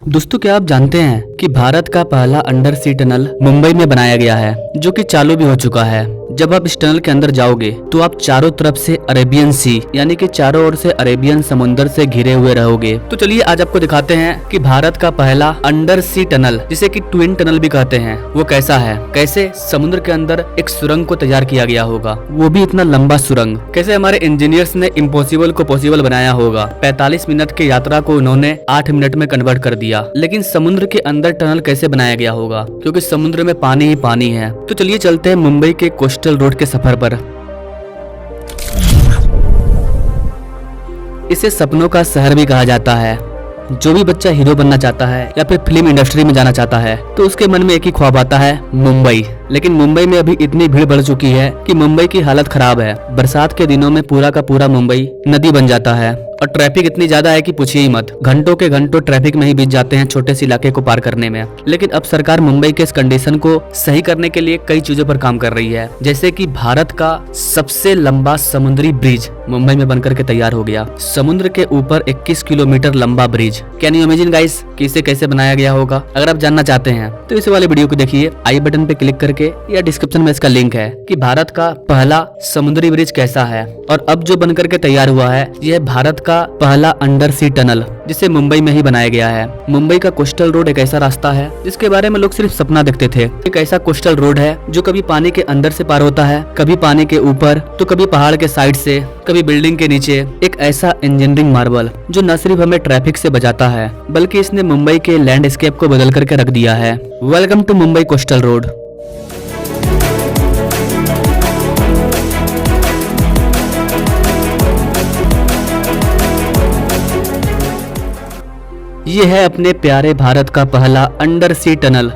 दोस्तों, क्या आप जानते हैं कि भारत का पहला अंडर सी टनल मुंबई में बनाया गया है, जो कि चालू भी हो चुका है। जब आप इस टनल के अंदर जाओगे तो आप चारों तरफ से अरेबियन सी यानी कि चारों ओर से अरेबियन समुंदर से घिरे हुए रहोगे। तो चलिए आज आपको दिखाते हैं कि भारत का पहला अंडर सी टनल, जिसे कि ट्विन टनल भी कहते हैं, वो कैसा है। कैसे समुद्र के अंदर एक सुरंग को तैयार किया गया होगा, वो भी इतना लंबा सुरंग। कैसे हमारे इंजीनियर्स ने इम्पॉसिबल को पॉसिबल बनाया होगा। 45 मिनट की यात्रा को उन्होंने 8 मिनट में कन्वर्ट कर दिया। लेकिन समुद्र के अंदर टनल कैसे बनाया गया होगा, क्योंकि समुद्र में पानी ही पानी है। तो चलिए चलते हैं मुंबई के कोस्टल रोड के सफर पर। इसे सपनों का शहर भी कहा जाता है। जो भी बच्चा हीरो बनना चाहता है या फिर फिल्म इंडस्ट्री में जाना चाहता है तो उसके मन में एक ही ख्वाब आता है, मुंबई। लेकिन मुंबई में अभी इतनी भीड़ बढ़ चुकी है कि मुंबई की हालत खराब है। बरसात के दिनों में पूरा का पूरा मुंबई नदी बन जाता है और ट्रैफिक इतनी ज्यादा है कि पूछिए ही मत। घंटों के घंटों ट्रैफिक में ही बीत जाते हैं छोटे से इलाके को पार करने में। लेकिन अब सरकार मुंबई के इस कंडीशन को सही करने के लिए कई चीजों पर काम कर रही है, जैसे कि भारत का सबसे लंबा समुद्री ब्रिज मुंबई में बनकर के तैयार हो गया। समुद्र के ऊपर 21 किलोमीटर लंबा bridge. Can you imagine guys कि इसे कैसे बनाया गया होगा। अगर आप जानना चाहते हैं तो इस वाले वीडियो को देखिए, आई बटन पे क्लिक करके, या डिस्क्रिप्शन में इसका लिंक है कि भारत का पहला समुद्री ब्रिज कैसा है। और अब जो बनकर के तैयार हुआ है यह भारत का पहला अंडर सी टनल, जिसे मुंबई में ही बनाया गया है। मुंबई का कोस्टल रोड एक ऐसा रास्ता है जिसके बारे में लोग सिर्फ सपना देखते थे। एक ऐसा कोस्टल रोड है जो कभी पानी के अंदर से पार होता है, कभी पानी के ऊपर, तो कभी पहाड़ के साइड से, कभी बिल्डिंग के नीचे। एक ऐसा इंजीनियरिंग मार्वल जो न सिर्फ हमें ट्रैफिक से बचाता है बल्कि इसने मुंबई के लैंडस्केप को बदल करके रख दिया है। Welcome to Mumbai coastal road. ये है अपने प्यारे भारत का पहला अंडर सी टनल।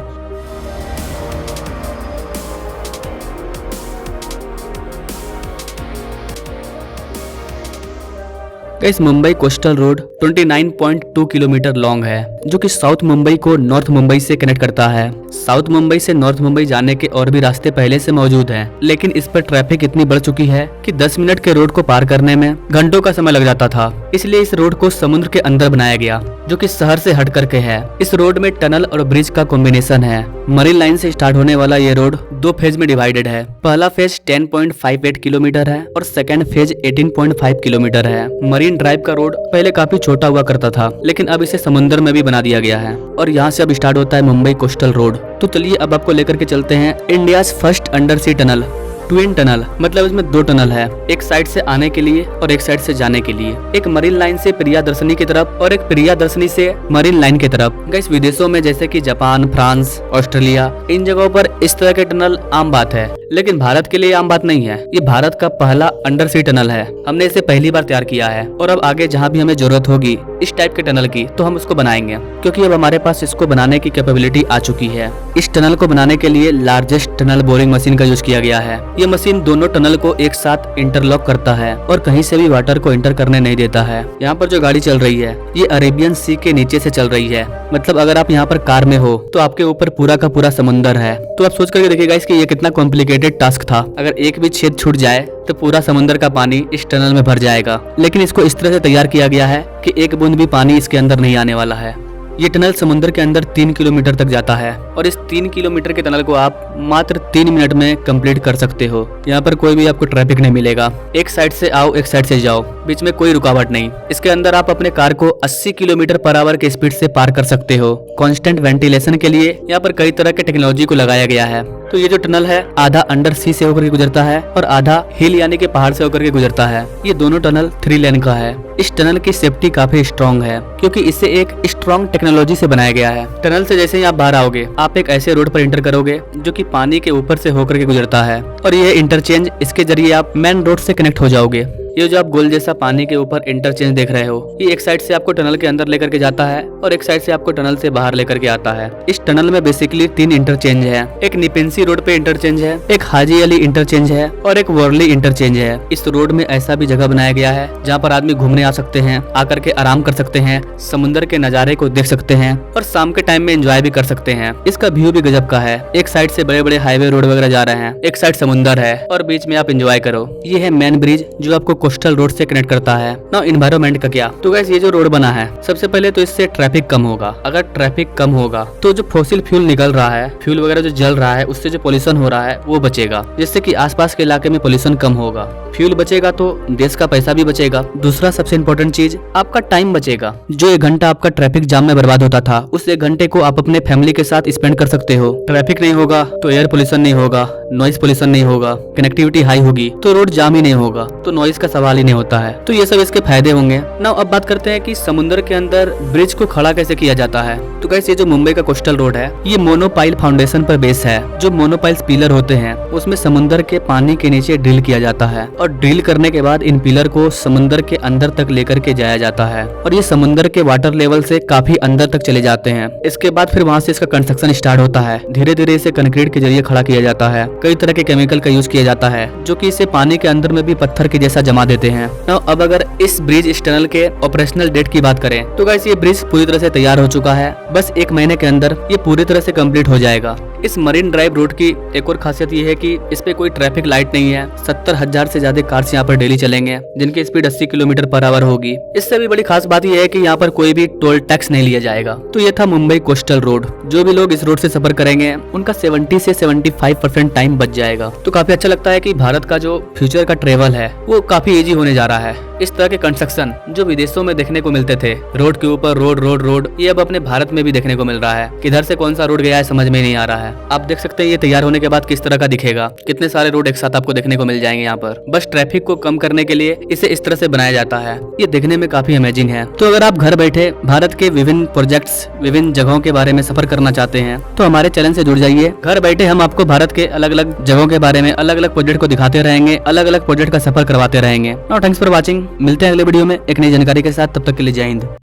इस Mumbai coastal road 29.2 kilometre long है, जो कि साउथ मुंबई को नॉर्थ मुंबई से कनेक्ट करता है। साउथ मुंबई से नॉर्थ मुंबई जाने के और भी रास्ते पहले से मौजूद हैं, लेकिन इस पर ट्रैफिक इतनी बढ़ चुकी है कि 10 मिनट के रोड को पार करने में घंटों का समय लग जाता था। इसलिए इस रोड को समुद्र के अंदर बनाया गया, जो कि शहर से हट करके है। इस रोड में टनल और ब्रिज का कॉम्बिनेशन है। मरीन लाइन से स्टार्ट होने वाला ये रोड 2 फेज में डिवाइडेड है। पहला फेज 10.58 किलोमीटर है और सेकंड फेज 18.5 किलोमीटर है। मरीन ड्राइव का रोड पहले काफी छोटा हुआ करता था, लेकिन अब इसे समुद्र में भी बना दिया गया है और यहाँ से अब स्टार्ट होता है मुंबई कोस्टल रोड। तो चलिए अब आपको लेकर के चलते हैं इंडियाज फर्स्ट अंडर सी टनल, ट्विन टनल। मतलब इसमें 2 टनल है, एक साइड से आने के लिए और एक साइड से जाने के लिए। एक मरीन लाइन से प्रियदर्शनी की तरफ और एक प्रियदर्शनी से मरीन लाइन की तरफ। गाइस, विदेशों में जैसे कि जापान, फ्रांस, ऑस्ट्रेलिया, इन जगहों पर इस तरह के टनल आम बात है, लेकिन भारत के लिए आम बात नहीं है। ये भारत का पहला अंडर सी टनल है। हमने इसे पहली बार तैयार किया है और अब आगे जहाँ भी हमें जरूरत होगी इस टाइप के टनल की तो हम उसको बनाएंगे, क्योंकि अब हमारे पास इसको बनाने की कैपेबिलिटी आ चुकी है। इस टनल को बनाने के लिए लार्जेस्ट टनल बोरिंग मशीन का यूज किया गया है। ये मशीन दोनों टनल को एक साथ इंटरलॉक करता है और कहीं से भी वाटर को इंटर करने नहीं देता है। यहाँ पर जो गाड़ी चल रही है ये अरेबियन सी के नीचे से चल रही है। मतलब अगर आप यहाँ पर कार में हो तो आपके ऊपर पूरा का पूरा समुंदर है। तो आप सोच करके देखिएगा इसकी ये कितना कॉम्प्लिकेटेड टास्क था। अगर एक भी छेद छूट जाए तो पूरा समुंदर का पानी इस टनल में भर जाएगा, लेकिन इसको इस तरह से तैयार किया गया है कि एक बूंद भी पानी इसके अंदर नहीं आने वाला है। ये टनल समुद्र के अंदर 3 किलोमीटर तक जाता है और इस 3 किलोमीटर के टनल को आप मात्र 3 मिनट में कंप्लीट कर सकते हो। यहाँ पर कोई भी आपको ट्रैफिक नहीं मिलेगा। एक साइड से आओ, एक साइड से जाओ, बीच में कोई रुकावट नहीं। इसके अंदर आप अपने कार को 80 किलोमीटर पर आवर के स्पीड से पार कर सकते हो। कॉन्स्टेंट वेंटिलेशन के लिए यहाँ पर कई तरह के टेक्नोलॉजी को लगाया गया है। तो ये जो टनल है आधा अंडर सी से होकर के गुजरता है और आधा हिल यानी कि पहाड़ से होकर के गुजरता है। ये दोनों टनल 3 लेन का है। इस टनल की सेफ्टी काफी स्ट्रॉन्ग है, क्योंकि इसे एक स्ट्रॉन्ग टेक्नोलॉजी से बनाया गया है। टनल से जैसे ही आप बाहर आओगे आप एक ऐसे रोड पर इंटर करोगे जो कि पानी के ऊपर से होकर के गुजरता है और यह इंटरचेंज इसके जरिए आप मेन रोड से कनेक्ट हो जाओगे। ये जो आप गोल जैसा पानी के ऊपर इंटरचेंज देख रहे हो, ये एक साइड से आपको टनल के अंदर लेकर के जाता है और एक साइड से आपको टनल से बाहर लेकर के आता है। इस टनल में बेसिकली 3 इंटरचेंज है। एक निपेंसी रोड पे इंटरचेंज है, एक हाजी अली इंटरचेंज है और एक वर्ली इंटरचेंज है। इस रोड में ऐसा भी जगह बनाया गया है जहाँ पर आदमी घूमने आ सकते हैं, आकर के आराम कर सकते हैं, समुद्र के नजारे को देख सकते हैं और शाम के टाइम में एंजॉय भी कर सकते हैं। इसका व्यू भी गजब का है। एक साइड से बड़े बड़े हाईवे रोड वगैरह जा रहे हैं, एक साइड समुंदर है और बीच में आप एंजॉय करो। ये है मेन ब्रिज जो आपको कोस्टल रोड से कनेक्ट करता है। ना इन्वायरमेंट का क्या, तो गैस ये जो रोड बना है सबसे पहले तो इससे ट्रैफिक कम होगा। अगर ट्रैफिक कम होगा तो जो फॉसिल फ्यूल निकल रहा है, फ्यूल वगैरह जो जल रहा है, उससे जो पोल्यूशन हो रहा है वो बचेगा, जिससे कि आसपास के इलाके में पोल्यूशन कम होगा। फ्यूल बचेगा तो देश का पैसा भी बचेगा। दूसरा सबसे इम्पोर्टेंट चीज, आपका टाइम बचेगा। जो 1 घंटा आपका ट्रैफिक जाम में बर्बाद होता था, उस 1 घंटे को आप अपने फैमिली के साथ स्पेंड कर सकते हो। ट्रैफिक नहीं होगा तो एयर पोल्यूशन नहीं होगा, नॉइस पोल्यूशन नहीं होगा, कनेक्टिविटी हाई होगी तो रोड जाम ही नहीं होगा, तो नॉइस का सवाल ही नहीं होता है। तो ये सब इसके फायदे होंगे। ना अब बात करते हैं कि समुद्र के अंदर ब्रिज को खड़ा कैसे किया जाता है। तो गाइस ये जो मुंबई का कोस्टल रोड है ये मोनोपाइल फाउंडेशन पर बेस है। जो मोनोपाइल्स पिलर होते हैं उसमें समुद्र के पानी के नीचे ड्रिल किया जाता है और ड्रिल करने के बाद इन पिलर को समुद्र के अंदर तक लेकर के जाया जाता है और ये समुद्र के वाटर लेवल से काफी अंदर तक चले जाते हैं। इसके बाद फिर वहाँ से इसका कंस्ट्रक्शन स्टार्ट होता है। धीरे धीरे इसे कंक्रीट के जरिए खड़ा किया जाता है। कई तरह के केमिकल का यूज किया जाता है जो कि इसे पानी के अंदर में भी पत्थर के जैसा जमा देते हैं। अब अगर इस ब्रिज इस टनल के ऑपरेशनल डेट की बात करें तो गाइस ये ब्रिज पूरी तरह से तैयार हो चुका है। बस 1 महीने के अंदर ये पूरी तरह से कंप्लीट हो जाएगा। इस मरीन ड्राइव रोड की एक और खासियत ये है कि इस पे कोई ट्रैफिक लाइट नहीं है। 70,000 से ज्यादा कार्स यहाँ पर डेली चलेंगे जिनकी स्पीड 80 किलोमीटर पर आवर होगी। इससे भी बड़ी खास बात यह है कि यहाँ पर कोई भी टोल टैक्स नहीं लिया जाएगा। तो ये था मुंबई कोस्टल रोड। जो भी लोग इस रोड से सफर करेंगे उनका 70 से 75% टाइम बच जाएगा। तो काफी अच्छा लगता है कि भारत का जो फ्यूचर का ट्रेवल है वो काफी इजी होने जा रहा है। इस तरह के कंस्ट्रक्शन जो विदेशों में देखने को मिलते थे, रोड के ऊपर रोड रोड रोड, ये अब अपने भारत में भी देखने को मिल रहा है। किधर से कौन सा रोड गया है समझ में नहीं आ रहा है। आप देख सकते हैं ये तैयार होने के बाद किस तरह का दिखेगा। कितने सारे रोड एक साथ आपको देखने को मिल जाएंगे यहाँ पर। बस ट्रैफिक को कम करने के लिए इसे इस तरह से बनाया जाता है। ये देखने में काफी अमेजिंग है। तो अगर आप घर बैठे भारत के विभिन्न प्रोजेक्ट्स, विभिन्न जगहों के बारे में सफर करना चाहते हैं तो हमारे चैनल से जुड़ जाइए। घर बैठे हम आपको भारत के अलग अलग जगहों के बारे में, अलग अलग प्रोजेक्ट को दिखाते रहेंगे, अलग अलग प्रोजेक्ट का सफर करवाते रहेंगे। Now thanks for watching. मिलते हैं अगले वीडियो में एक नई जानकारी के साथ। तब तक के लिए जय हिंद।